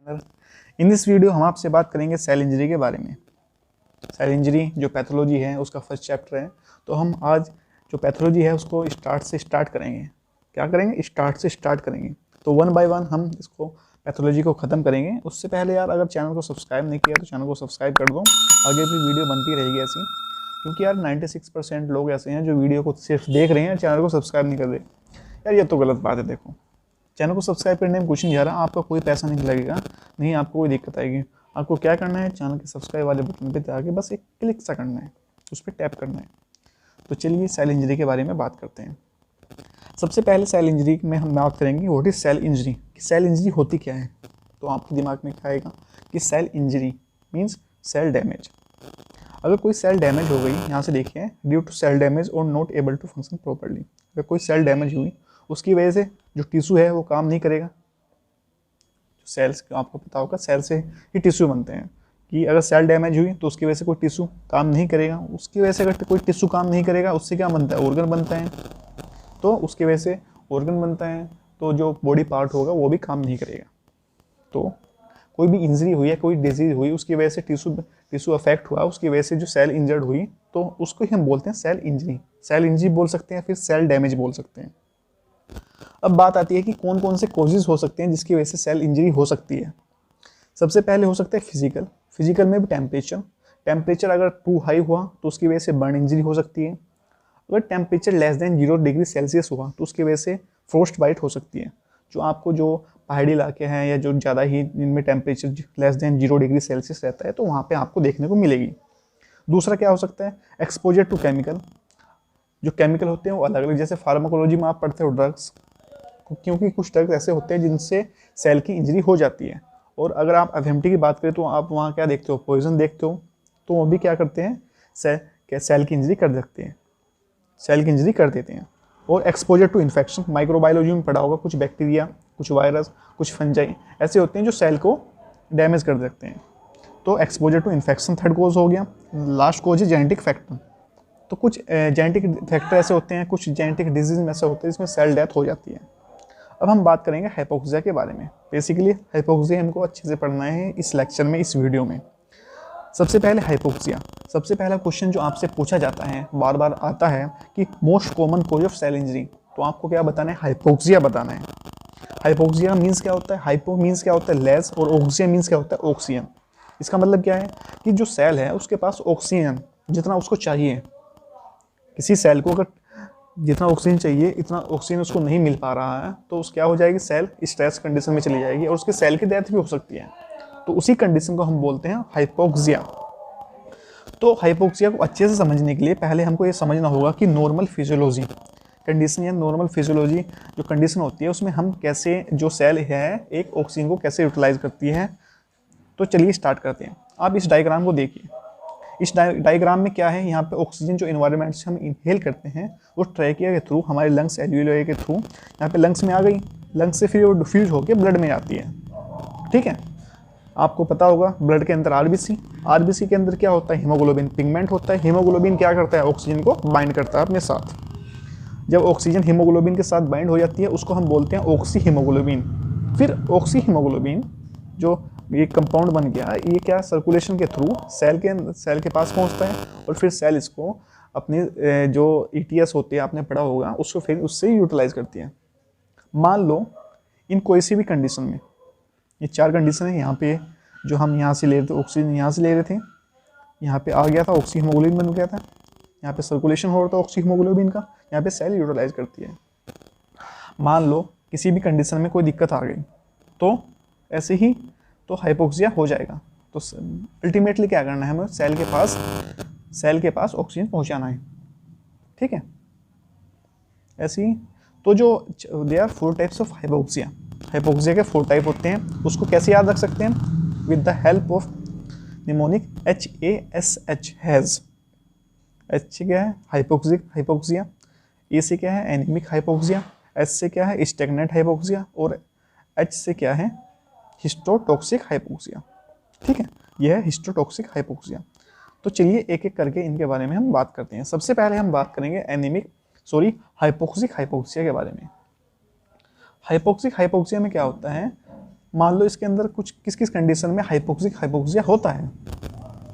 In this video हम आपसे बात करेंगे सेल इंजरी के बारे में। सेल इंजरी जो पैथोलॉजी है उसका फर्स्ट चैप्टर है। तो हम आज जो पैथोलॉजी है उसको स्टार्ट से स्टार्ट करेंगे। क्या करेंगे? स्टार्ट से स्टार्ट करेंगे। तो वन बाय वन हम इसको पैथोलॉजी को ख़त्म करेंगे। उससे पहले यार अगर चैनल को सब्सक्राइब नहीं किया तो चैनल को सब्सक्राइब कर दो, आगे भी वीडियो बनती रहेगी ऐसी। क्योंकि यार 96% लोग ऐसे हैं जो वीडियो को सिर्फ देख रहे हैं, चैनल को सब्सक्राइब नहीं कर रहे। यार ये तो गलत बात है। देखो, चैनल को सब्सक्राइब करने में कुछ नहीं जा रहा, आपका कोई पैसा नहीं लगेगा, नहीं आपको कोई दिक्कत आएगी। आपको क्या करना है, चैनल के सब्सक्राइब वाले बटन पे जाके बस एक क्लिक सा करना है, उस पर टैप करना है। तो चलिए सेल इंजरी के बारे में बात करते हैं। सबसे पहले सेल इंजरी में हम बात करेंगे what is cell injury. Cell injury होती क्या है? तो आपके दिमाग में क्या आएगा कि cell injury means cell damage. अगर कोई सेल डैमेज हो गई, यहाँ से देखिए, ड्यू टू सेल डैमेज और not able to function properly. अगर कोई सेल डैमेज हुई उसकी वजह से जो टिश्यू है वो काम नहीं करेगा। जो सेल्स, आपको पता होगा सेल से ही टिश्यू बनते हैं, कि अगर सेल डैमेज हुई तो उसकी वजह से कोई टिश्यू काम नहीं करेगा। उसकी वजह से अगर कोई टिश्यू काम नहीं करेगा, उससे क्या बनता है? ऑर्गन बनता है। तो उसकी वजह से ऑर्गन बनता है, तो जो बॉडी पार्ट होगा वो भी काम नहीं करेगा। तो कोई भी इंजरी हुई है, कोई डिजीज हुई, उसकी वजह से टिश्यू अफेक्ट हुआ, उसकी वजह से जो सेल इंजर्ड हुई, तो उसको ही हम बोलते हैं सेल इंजरी। सेल इंजरी बोल सकते हैं, फिर सेल डैमेज बोल सकते हैं। अब बात आती है कि कौन कौन से कॉजेज हो सकते हैं जिसकी वजह से सेल इंजरी हो सकती है। सबसे पहले हो सकता है फिजिकल में भी टेम्परेचर अगर टू हाई हुआ तो उसकी वजह से बर्न इंजरी हो सकती है। अगर temperature less than 0 degree Celsius हुआ तो उसकी वजह से फ्रोस्ट बाइट हो सकती है। जो आपको जो पहाड़ी इलाके हैं या जो ज़्यादा ही जिनमें temperature less than 0 degree Celsius रहता है, तो वहाँ पे आपको देखने को मिलेगी। दूसरा क्या हो सकता है? Exposure to chemical. जो केमिकल होते हैं वो अलग अलग, जैसे फार्माकोलॉजी में आप पढ़ते हो ड्रग्स, क्योंकि कुछ ड्रग्स ऐसे होते हैं जिनसे सेल की इंजरी हो जाती है। और अगर आप एफएमटी की बात करें तो आप वहाँ क्या देखते हो? पॉइजन देखते हो। तो वो भी क्या करते हैं? सेल की इंजरी कर सकते हैं, सेल की इंजरी कर देते हैं। और एक्सपोजर टू इन्फेक्शन, माइक्रोबायोलॉजी में पढ़ा होगा, कुछ बैक्टीरिया, कुछ वायरस, कुछ फंजाई ऐसे होते हैं जो सेल को डैमेज कर सकते हैं। तो एक्सपोजर टू इन्फेक्शन थर्ड कोज हो गया। लास्ट कोज है जेनेटिक फैक्टर। तो कुछ जेनेटिक फैक्टर ऐसे होते हैं, कुछ जेनेटिक डिजीज में ऐसे होते हैं जिसमें सेल डेथ हो जाती है। अब हम बात करेंगे हाइपोक्सिया के बारे में। बेसिकली हाइपोक्सिया हमको अच्छे से पढ़ना है इस लेक्चर में, इस वीडियो में। सबसे पहले हाइपोक्सिया, सबसे पहला क्वेश्चन जो आपसे पूछा जाता है, बार बार आता है कि most common cause of cell injury. तो आपको क्या बताना है? हाइपोक्सिया बताना है। हाइपोक्सिया मीन्स क्या होता है? हाइपो मीन्स क्या होता है? लेस, और ऑक्सिया मीन्स क्या होता है? ऑक्सीजन। इसका मतलब क्या है कि जो सेल है उसके पास ऑक्सीजन जितना उसको चाहिए, किसी सेल को अगर जितना ऑक्सीजन चाहिए इतना ऑक्सीजन उसको नहीं मिल पा रहा है, तो उस क्या हो जाएगी? सेल स्ट्रेस कंडीशन में चली जाएगी और उसके सेल की डेथ भी हो सकती है। तो उसी कंडीशन को हम बोलते हैं हाइपोक्सिया। तो हाइपोक्सिया को अच्छे से समझने के लिए पहले हमको ये समझना होगा कि नॉर्मल फिजियोलॉजी कंडीशन या नॉर्मल फिजियोलॉजी जो कंडीशन होती है उसमें हम कैसे, जो सेल है एक ऑक्सीजन को कैसे यूटिलाइज करती है। तो चलिए स्टार्ट करते हैं। आप इस डायग्राम को देखिए। इस डायग्राम में क्या है? यहाँ पे ऑक्सीजन जो एनवायरनमेंट से हम इनहेल करते हैं वो ट्रैकिया के थ्रू, हमारे लंग्स एल्वियोलाई के थ्रू यहाँ पे लंग्स में आ गई। लंग्स से फिर वो डिफ्यूज होकर ब्लड में जाती है। ठीक है, आपको पता होगा ब्लड के अंदर आरबीसी के अंदर क्या होता है? हीमोग्लोबिन पिगमेंट होता है। हीमोग्लोबिन क्या करता है? ऑक्सीजन को बाइंड करता है अपने साथ। जब ऑक्सीजन हीमोग्लोबिन के साथ बाइंड हो जाती है उसको हम बोलते हैं ऑक्सी हीमोग्लोबिन। फिर ऑक्सी हीमोग्लोबिन जो ये कंपाउंड बन गया, ये क्या सर्कुलेशन के थ्रू सेल के पास पहुंचता है और फिर सेल इसको अपने जो ईटीएस होते हैं, आपने पढ़ा होगा, उसको फिर उससे यूटिलाइज करती है। मान लो इन कोई सी भी कंडीशन में, ये 4 कंडीशन है। यहाँ पे जो हम यहाँ से ले रहे थे ऑक्सीजन, यहाँ से ले रहे थे, यहाँ पे आ गया था ऑक्सी हीमोग्लोबिन बन गया था, यहाँ पे सर्कुलेशन हो रहा था ऑक्सी हीमोग्लोबिन का, यहाँ पे सेल यूटिलाइज करती है। मान लो किसी भी कंडीशन में कोई दिक्कत आ गई तो ऐसे ही तो हाइपोक्सिया हो जाएगा। तो अल्टीमेटली क्या करना है हमें? सेल के पास ऑक्सीजन पहुंचाना है। ठीक है, ऐसे ही तो जो they are 4 types of hypoxia के 4 टाइप होते हैं। उसको कैसे याद रख सकते हैं? With the help of mnemonic HASH has. H से क्या है? हाइपोक्सिया। ए से क्या है? Anaemic hypoxia. एच से क्या है? Stagnant hypoxia. और H से क्या है? हिस्टोटॉक्सिक हाइपोक्सिया। ठीक है, यह है हिस्टोटॉक्सिक हाइपोक्सिया। तो चलिए एक एक करके इनके बारे में हम बात करते हैं। सबसे पहले हम बात करेंगे हाइपोक्सिक हाइपोक्सिया के बारे में। हाइपोक्सिक हाइपोक्सिया में क्या होता है? मान लो इसके अंदर कुछ किस किस कंडीशन में हाइपोक्सिया होता है।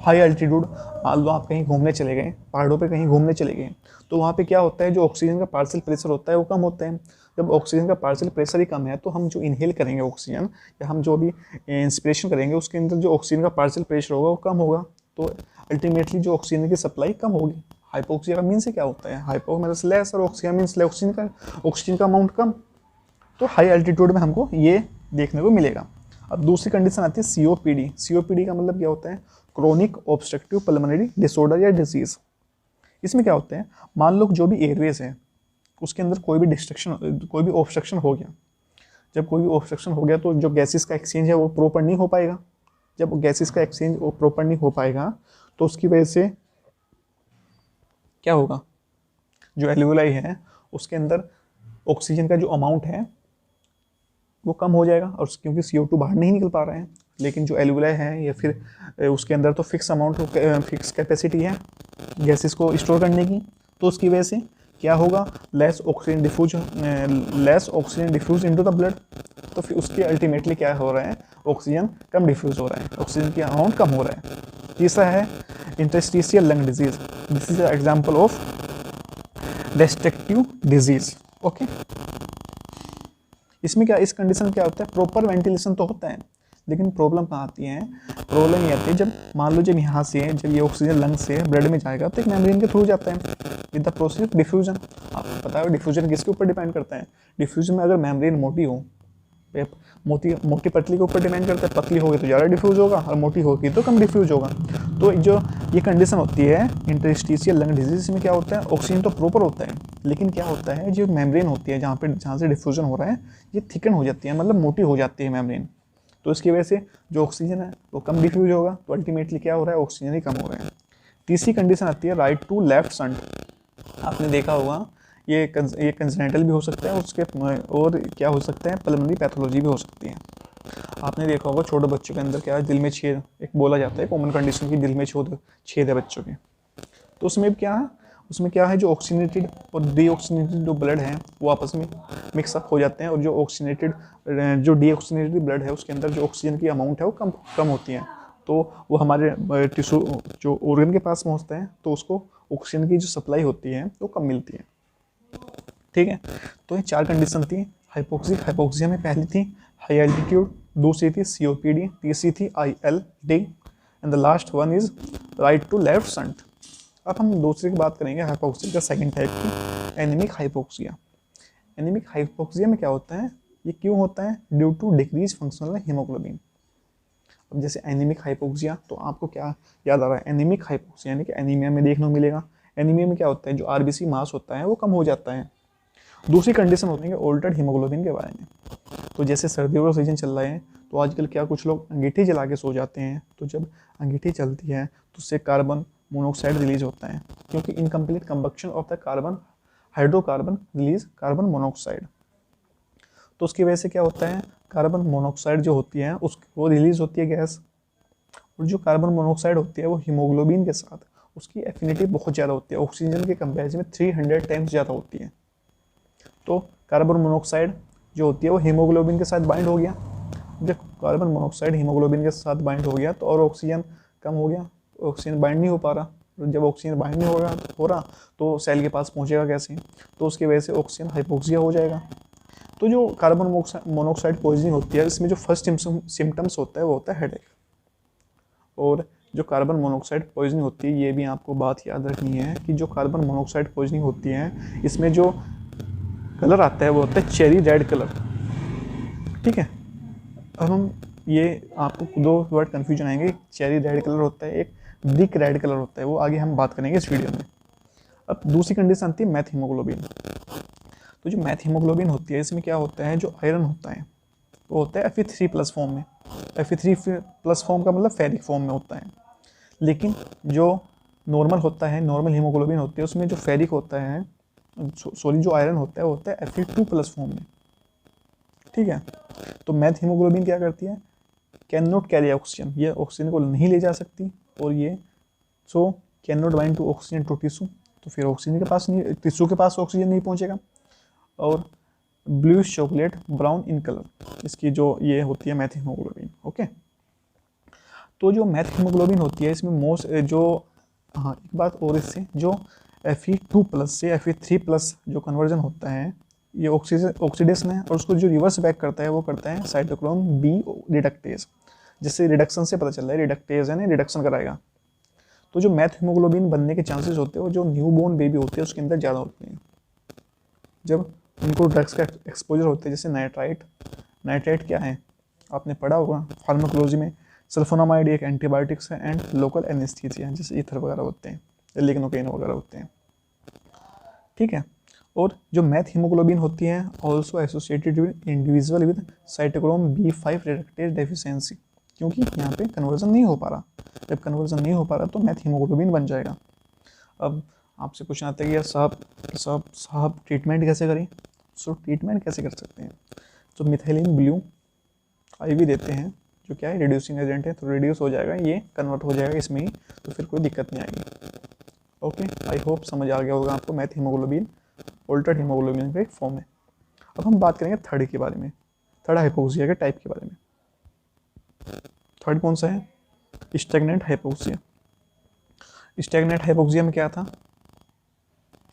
हाई एल्टीट्यूड, मान लो आप कहीं घूमने चले गए, पहाड़ों पे कहीं घूमने चले गए, तो वहाँ पे क्या होता है, जो ऑक्सीजन का पार्शियल प्रेशर होता है वो कम होता है। जब ऑक्सीजन का पार्शियल प्रेशर ही कम है तो हम जो इनहेल करेंगे ऑक्सीजन, या हम जो भी इंस्पिरेशन करेंगे उसके अंदर जो ऑक्सीजन का पार्शियल प्रेशर होगा वो कम होगा, तो अल्टीमेटली जो ऑक्सीजन की सप्लाई कम होगी। हाइपोक्सिया का मीन से क्या होता है, हाइपो मतलब लेस और ऑक्सीजन मीन्स ऑक्सीजन का अमाउंट कम। तो हाई एल्टीट्यूड में हमको ये देखने को मिलेगा। अब दूसरी कंडीशन आती है सीओपीडी। सीओपीडी का मतलब क्या होता है, क्रोनिक ऑब्स्ट्रक्टिव पल्मोनरी डिसऑर्डर या डिजीज। इसमें क्या होता है, मान लो जो भी एयरवेज है उसके अंदर कोई भी ऑब्स्ट्रक्शन हो गया। जब कोई भी ऑब्स्ट्रक्शन हो गया तो जो गैसेस का एक्सचेंज है वो प्रॉपर नहीं हो पाएगा। जब गैसेस का एक्सचेंज वो प्रॉपर नहीं हो पाएगा तो उसकी वजह से क्या होगा, जो एल्वियोलाई है उसके अंदर ऑक्सीजन का जो अमाउंट है वो कम हो जाएगा, और क्योंकि CO2 बाहर नहीं निकल पा रहा है। लेकिन जो एल्वियोलाई है या फिर उसके अंदर तो फिक्स फिक्स कैपेसिटी है गैसेस को स्टोर करने की, तो उसकी वजह से क्या होगा, less oxygen diffuse into the blood. तो फिर उसके अल्टीमेटली क्या हो रहा है, ऑक्सीजन कम डिफ्यूज हो रहा है, ऑक्सीजन की अमाउंट कम हो रहा है। तीसरा है interstitial lung disease. This is example of restrictive disease. Okay, इसमें क्या, इस कंडीशन में क्या होता है, प्रॉपर वेंटिलेशन तो होता है, लेकिन प्रॉब्लम कहाँ आती है, प्रॉब्लम ये आती है जब मान लो जब यहाँ से जब ये ऑक्सीजन लंग से ब्लड में जाएगा तो एक मेम्ब्रेन के थ्रू जाता है with the process of diffusion. आपको पता है डिफ्यूजन किसके ऊपर डिपेंड करता है, डिफ्यूजन में अगर मेम्ब्रेन मोटी हो, मोटी पतली के ऊपर डिपेंड करता है, पतली होगी तो ज़्यादा डिफ्यूज होगा और मोटी होगी तो कम डिफ्यूज होगा। तो जो ये कंडीशन होती है इंटरस्टिशियल लंग डिजीज में क्या होता है, ऑक्सीजन तो प्रॉपर होता है, लेकिन क्या होता है जो मेम्ब्रेन होती है जहाँ से डिफ्यूजन हो रहा है ये थिकन हो जाती है, मतलब मोटी हो जाती है मेम्ब्रेन। तो इसकी वजह से जो ऑक्सीजन है वो कम डिफ्यूज होगा, तो अल्टीमेटली क्या हो रहा है, ऑक्सीजन ही कम हो रहा है। तीसरी कंडीशन आती है राइट टू लेफ्ट शंट। आपने देखा होगा ये कंजेनिटल भी हो सकता है, उसके और क्या हो सकता है, पल्मोनरी पैथोलॉजी भी हो सकती है। आपने देखा होगा छोटे बच्चों के अंदर क्या है, दिल में छेद एक बोला जाता है, कॉमन कंडीशन की दिल में छेद है बच्चों के। तो उसमें क्या है, जो ऑक्सीनेटेड और डीऑक्सीनेटेड जो ब्लड है वो आपस में मिक्सअप हो जाते हैं, और जो डीऑक्सीनेटेड ब्लड है उसके अंदर जो ऑक्सीजन की अमाउंट है वो कम होती है। तो वो हमारे टिश्यू जो ऑर्गन के पास पहुँचता है तो उसको ऑक्सीजन की जो सप्लाई होती है वो कम मिलती है। ठीक है, तो ये 4 कंडीशन थी। हाइपोक्सिया में पहली थी हाई एल्टीट्यूड, दूसरी थी COPD, तीसरी थी ILD and the last one is right to left shunt. अब हम दूसरे की बात करेंगे हाइपोक्सिया का सेकंड टाइप की, एनीमिक हाइपोक्सिया। एनीमिक हाइपोक्सिया में क्या होता है, ये क्यों होता है, due to decrease functional haemoglobin. अब जैसे एनीमिक हाइपोक्सिया तो आपको क्या याद आ रहा है, एनीमिक हाइपोक्सिया यानी कि एनीमिया में देखने को मिलेगा। एनीमिया में क्या होता है, जो RBC मास होता है वो कम हो जाता है। दूसरी कंडीशन होती है ऑल्टर्ड हीमोग्लोबिन के बारे में। तो जैसे सर्दियों का सीजन चल रहा है तो आजकल क्या कुछ लोग अंगीठी जला के सो जाते हैं, तो जब अंगीठी चलती है तो उससे कार्बन मोनोऑक्साइड रिलीज होता है, क्योंकि incomplete combustion of the hydrocarbon release carbon monoxide. तो उसकी वजह से क्या होता है, कार्बन मोनोऑक्साइड जो होती है वो रिलीज होती है गैस, और जो कार्बन मोनोऑक्साइड होती है वो हीमोग्लोबिन के साथ उसकी एफिनिटी बहुत ज़्यादा होती है, ऑक्सीजन के कंपेरिजन में 300 टाइम्स ज़्यादा होती है। तो कार्बन मोनोऑक्साइड जो होती है वो हीमोग्लोबिन के साथ बाइंड हो गया। जब कार्बन मोनोऑक्साइड हीमोग्लोबिन के साथ बाइंड हो गया तो और ऑक्सीजन कम हो गया, ऑक्सीजन बाइंड नहीं हो पा रहा। जब ऑक्सीजन बाइंड नहीं हो रहा तो सेल के पास पहुंचेगा कैसे, तो उसकी वजह से ऑक्सीजन हाइपोक्सिया हो जाएगा। तो जो कार्बन मोनोऑक्साइड पॉइजनिंग होती है इसमें जो फर्स्ट सिम्टम्स होता है वो होता है हेडेक। और जो कार्बन मोनोऑक्साइड पॉइजनिंग होती है, ये भी आपको बात याद रखनी है कि जो कार्बन मोनोऑक्साइड पॉइजनिंग होती है इसमें जो कलर आता है वो होता है चेरी रेड कलर। ठीक है, अब हम ये आपको 2 वर्ड कन्फ्यूजन आएंगे, चेरी रेड कलर होता है, एक ब्रिक रेड कलर होता है, वो आगे हम बात करेंगे इस वीडियो में। अब दूसरी कंडीशन आती है मैथ हीमोग्लोबिन। तो जो मैथ हीमोग्लोबिन होती है इसमें क्या होता है, जो आयरन होता है वो होता है Fe3+ फॉर्म में। Fe3+ फॉर्म का मतलब फेरिक फॉर्म में होता है, लेकिन जो नॉर्मल होता है, नॉर्मल हीमोग्लोबिन होती है उसमें जो फेरिक होता है, जो आयरन होता है वो होता है Fe2+ फॉर्म में। ठीक है, तो मैथ हीमोग्लोबिन क्या करती है, कैन नॉट कैरी ऑक्सीजन, ये ऑक्सीजन को नहीं ले जा सकती, और ये can not bind to oxygen to tissue, तो फिर ऑक्सीजन के पास नहीं, टिश्यू के पास ऑक्सीजन नहीं पहुंचेगा, और bluish chocolate brown in colour, इसकी जो ये होती है मैथ हीमोग्लोबिन। ओके, तो जो मैथ हीमोग्लोबिन होती है इसमें मोस्ट जो, हाँ एक बात और, इससे जो Fe2+ से Fe3+ जो कन्वर्जन होता है ये ऑक्सीडेशन है, और उसको जो रिवर्स बैक करता है वो करता है साइटोक्रोम बी रिडक्टेज। जिससे रिडक्शन से पता चल रहा है रिडक्टेज है ना, रिडक्शन कराएगा। तो जो मैथ हीमोग्लोबिन बनने के चांसेस होते हैं वो जो न्यूबॉर्न बेबी होते हैं उसके अंदर ज़्यादा होते हैं जब उनको ड्रग्स का एक्सपोजर होता है, जैसे नाइट्राइट। नाइट्राइट क्या है आपने पढ़ा होगा फार्माकोलॉजी में, सल्फोनामाइड एक एंटीबायोटिक्स है एंड लोकल एनेस्थीसिया है, जैसे ईथर वगैरह होते हैं, लिग्नोकेन वगैरह होते हैं। ठीक है, और जो मैथ हीमोग्लोबिन होती है also associated with individual with cytochrome B5 reductase deficiency, क्योंकि यहाँ पे कन्वर्जन नहीं हो पा रहा। जब कन्वर्जन नहीं हो पा रहा तो मैथ हीमोग्लोबिन बन जाएगा। अब आपसे क्वेश्चन आता है कि यार साहब ट्रीटमेंट कैसे करें। सो ट्रीटमेंट कैसे कर सकते हैं, तो मिथाइलिन ब्लू IV देते हैं, जो क्या है रिड्यूसिंग एजेंट है, तो रिड्यूस हो जाएगा, ये कन्वर्ट हो जाएगा इसमें ही, तो फिर कोई दिक्कत नहीं आएगी। ओके, आई होप समझ आ गया होगा आपको मैथ हीमोग्लोबिन ऑल्टर्ड हीमोग्लोबिन का एक फॉर्म है। अब हम बात करेंगे थर्ड के बारे में, थर्ड हाइपोक्सिया के टाइप के बारे में। थर्ड कौन सा है, स्टैग्नेंट हाइपोक्सिया। स्टैग्नेंट हाइपोक्सिया में क्या था,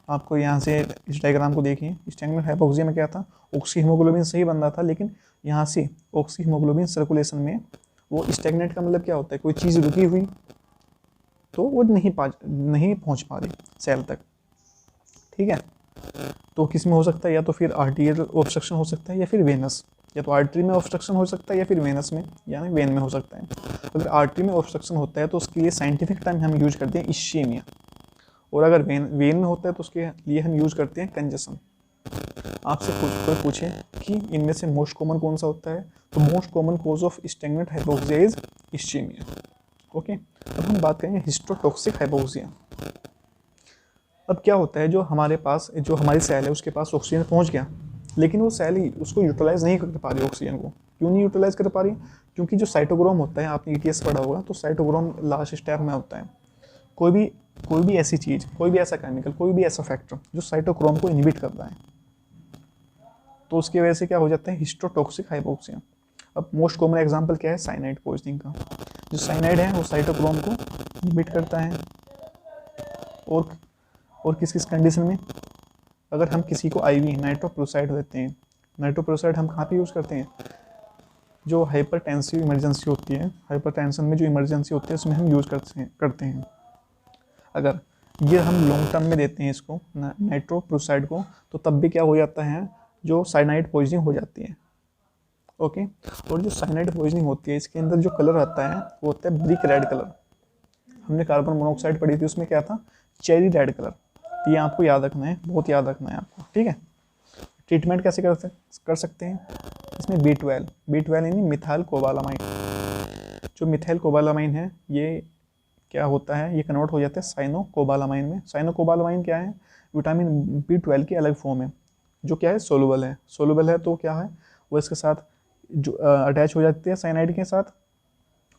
आपको यहाँ से इस डायग्राम को देखिए, स्टैग्नेंट हाइपोक्सिया में क्या था, ऑक्सी हीमोग्लोबिन सही बन रहा था, लेकिन यहाँ से ऑक्सी हीमोग्लोबिन सर्कुलेशन में वो स्टैग्नेंट का मतलब क्या होता है, कोई चीज़ रुकी हुई तो वो नहीं पहुँच पा रही सेल तक। ठीक है, तो किस में हो सकता है, या तो फिर आर्टिरियल ऑब्स्ट्रक्शन हो सकता है या फिर वेनस, या तो आर्टरी में ऑब्स्ट्रक्शन हो सकता है या फिर वेनस में यानी वेन में हो सकता है। अगर आर्टरी में ऑब्स्ट्रक्शन होता है तो उसके लिए साइंटिफिक टर्म हम यूज करते हैं इश्चेमिया, और अगर वेन में होता है तो उसके लिए हम यूज करते हैं कंजेशन। आपसे कोई पूछे कि इनमें से मोस्ट कॉमन कौन सा होता है, तो most common cause of stagnant hypoxia is ischemia. Okay, अब हम बात करेंगे हिस्टोटॉक्सिक हाइपोक्सिया। अब क्या होता है, जो हमारे पास जो हमारी सेल है उसके पास ऑक्सीजन पहुंच गया, लेकिन वो सेल ही उसको यूटिलाइज नहीं कर पा रही ऑक्सीजन को। क्यों नहीं यूटिलाइज कर पा रही, क्योंकि जो साइटोक्रोम होता है, आपने ETS पढ़ा होगा, तो साइटोक्रोम लास्ट स्टेप में होता है। कोई भी ऐसी चीज़, कोई भी ऐसा केमिकल, कोई भी ऐसा फैक्टर जो साइटोक्रोम को इनहिबिट करता है, तो उसकी वजह से क्या हो जाता है, हिस्टोटॉक्सिक हाइपोक्सिया। अब मोस्ट कॉमन एग्जांपल क्या है, साइनाइड पॉइजनिंग का। जो साइनाइड है वो साइटोक्रोम को इनहिबिट करता है, और किस किस कंडीशन में, अगर हम किसी को IV नाइट्रोप्रोसाइड देते हैं, नाइट्रोप्रोसाइड हम कहाँ पे यूज़ करते हैं, जो हाइपरटेंसिव इमरजेंसी होती है, हाइपरटेंशन में जो इमरजेंसी होती है उसमें हम यूज़ करते हैं। अगर ये हम लॉन्ग टर्म में देते हैं इसको नाइट्रोप्रोसाइड को, तो तब भी क्या हो जाता है, जो साइनाइड पॉइजनिंग हो जाती है। ओके, और जो साइनाइड पॉइजनिंग होती है इसके अंदर जो कलर आता है वो होता है ब्रिक रेड कलर। हमने कार्बन मोनोऑक्साइड पढ़ी थी, उसमें क्या था, चेरी रेड कलर। तो ये आपको याद रखना है, बहुत याद रखना है आपको। ठीक है, ट्रीटमेंट कैसे कर सकते हैं, इसमें B12 यानी मिथाइल कोबालामाइन। जो मिथाइल कोबालामाइन है ये क्या होता है, ये कन्वर्ट हो जाता है साइनोकोबालामाइन में। साइनोकोबालामाइन क्या है, विटामिन B12 की अलग फॉर्म है, जो क्या है सोलुबल है, तो क्या है वो इसके साथ जो अटैच हो जाती है साइनाइड के साथ,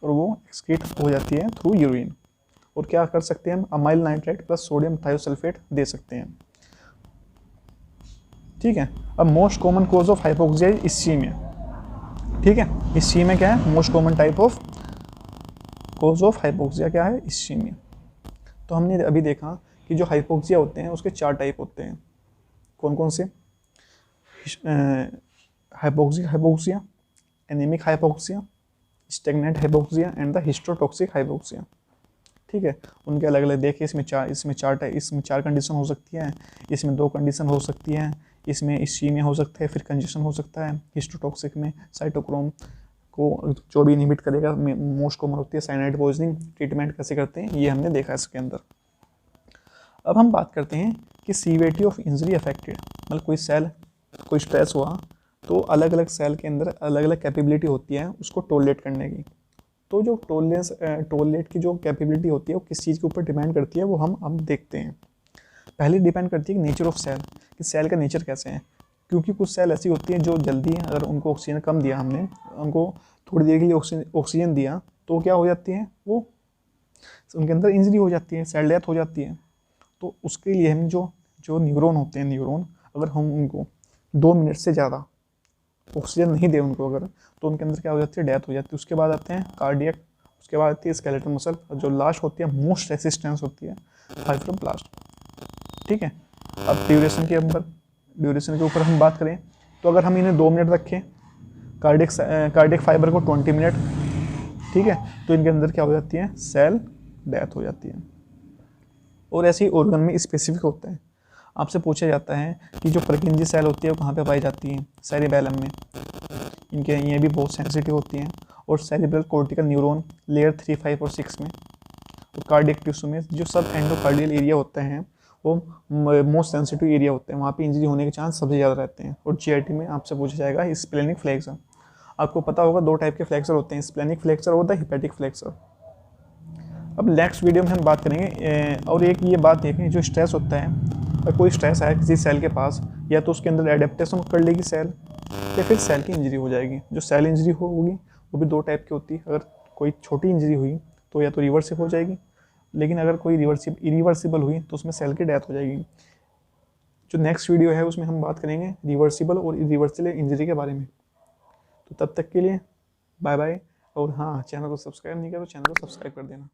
और वो एक्सक्रीट हो जाती है थ्रू यूरिन। और क्या कर सकते हैं हम, amyl nitrate plus sodium thiosulphate दे सकते हैं। ठीक है, अब most common cause of hypoxia is ischaemia. ठीक है, इस्चीमिया क्या है, most common type of cause of hypoxia क्या है, इस्चीमिया। तो हमने अभी देखा कि जो हाइपोक्सिया होते हैं उसके 4 टाइप होते हैं। कौन कौन से, hypoxia, anaemic hypoxia, stagnant hypoxia and the histotoxic hypoxia. ठीक है, उनके अलग अलग देखिए, इसमें चार कंडीशन हो सकती है, इसमें 2 कंडीशन हो सकती है, इसमें इस्चीमिया हो सकता है, फिर कंजेशन हो सकता है। हिस्टोटॉक्सिक में साइटोक्रोम को जो भी इनहिबिट करेगा, मोस्ट कॉमन होती है साइनाइड पॉइजनिंग। ट्रीटमेंट कैसे करते हैं ये हमने देखा इसके अंदर। अब हम बात करते हैं कि सीवियरिटी ऑफ इंजरी अफेक्टेड, मतलब कोई स्ट्रेस हुआ तो अलग अलग सेल के अंदर अलग अलग कैपेबिलिटी होती है उसको टॉलरेट करने की। तो जो टॉलरेट की जो कैपेबिलिटी होती है वो किस चीज़ के ऊपर डिपेंड करती है, वो हम अब देखते हैं। पहले डिपेंड करती है नेचर ऑफ सेल, कि सेल का नेचर कैसे है। क्योंकि कुछ सेल ऐसी होती हैं जो जल्दी, अगर उनको ऑक्सीजन कम दिया हमने, उनको थोड़ी देर के लिए ऑक्सीजन दिया, तो क्या हो जाती है, वो उनके अंदर इंजरी हो जाती है, सेल डेथ हो जाती है। तो उसके लिए हम जो न्यूरॉन होते हैं, अगर हम उनको 2 मिनट से ज़्यादा ऑक्सीजन नहीं दे उनको अगर, तो उनके अंदर क्या हो जाती है, डेथ हो जाती है। उसके बाद आते हैं कार्डियक, उसके बाद आती है स्केलेटल मसल, और जो लास्ट होती है मोस्ट रेसिस्टेंस होती है फाइब्रोब्लास्ट। ठीक है, अब ड्यूरेशन के ऊपर हम बात करें तो अगर हम इन्हें 2 मिनट रखें, कार्डियक फाइबर को 20 मिनट, ठीक है, तो इनके अंदर क्या हो जाती है, सेल डेथ हो जाती है। और ऐसे ही ऑर्गन में स्पेसिफिक होता है। आपसे पूछा जाता है कि जो परकिंजी सेल होती है वो कहाँ पे पाई जाती है, सेरिबेलम में। इनके ये भी बहुत सेंसिटिव होती हैं। और सेरिब्रल कॉर्टिकल न्यूरॉन लेयर 3, 5 और 6 में। और कार्डियक टिश्यू में जो सब एंडोकार्डियल एरिया होते हैं वो मोस्ट सेंसिटिव एरिया होते हैं, वहाँ पे इंजरी होने के चांस सबसे ज़्यादा रहते हैं। और जीआईटी में आपसे पूछा जाएगा स्प्लेनिक फ्लेक्सर। आपको पता होगा 2 टाइप के फ्लेक्सर होते हैं, स्प्लेनिक फ्लेक्सर और द हिपैटिक फ्लेक्सर। अब नेक्स्ट वीडियो में हम बात करेंगे। और एक ये बात देखें, जो स्ट्रेस होता है, अगर कोई स्ट्रेस आया किसी सेल के पास, या तो उसके अंदर एडेप्टेशन कर लेगी सेल, या फिर सेल की इंजरी हो जाएगी। जो सेल इंजरी होगी वो भी 2 टाइप की होती है। अगर कोई छोटी इंजरी हुई तो या तो रिवर्सिबल हो जाएगी, लेकिन अगर कोई इरिवर्सिबल हुई तो उसमें सेल की डेथ हो जाएगी। जो नेक्स्ट वीडियो है उसमें हम बात करेंगे रिवर्सिबल और इरिवर्सिबल इंजरी के बारे में। तो तब तक के लिए बाय बाय। और हाँ, चैनल को सब्सक्राइब नहीं किया तो चैनल को सब्सक्राइब कर देना।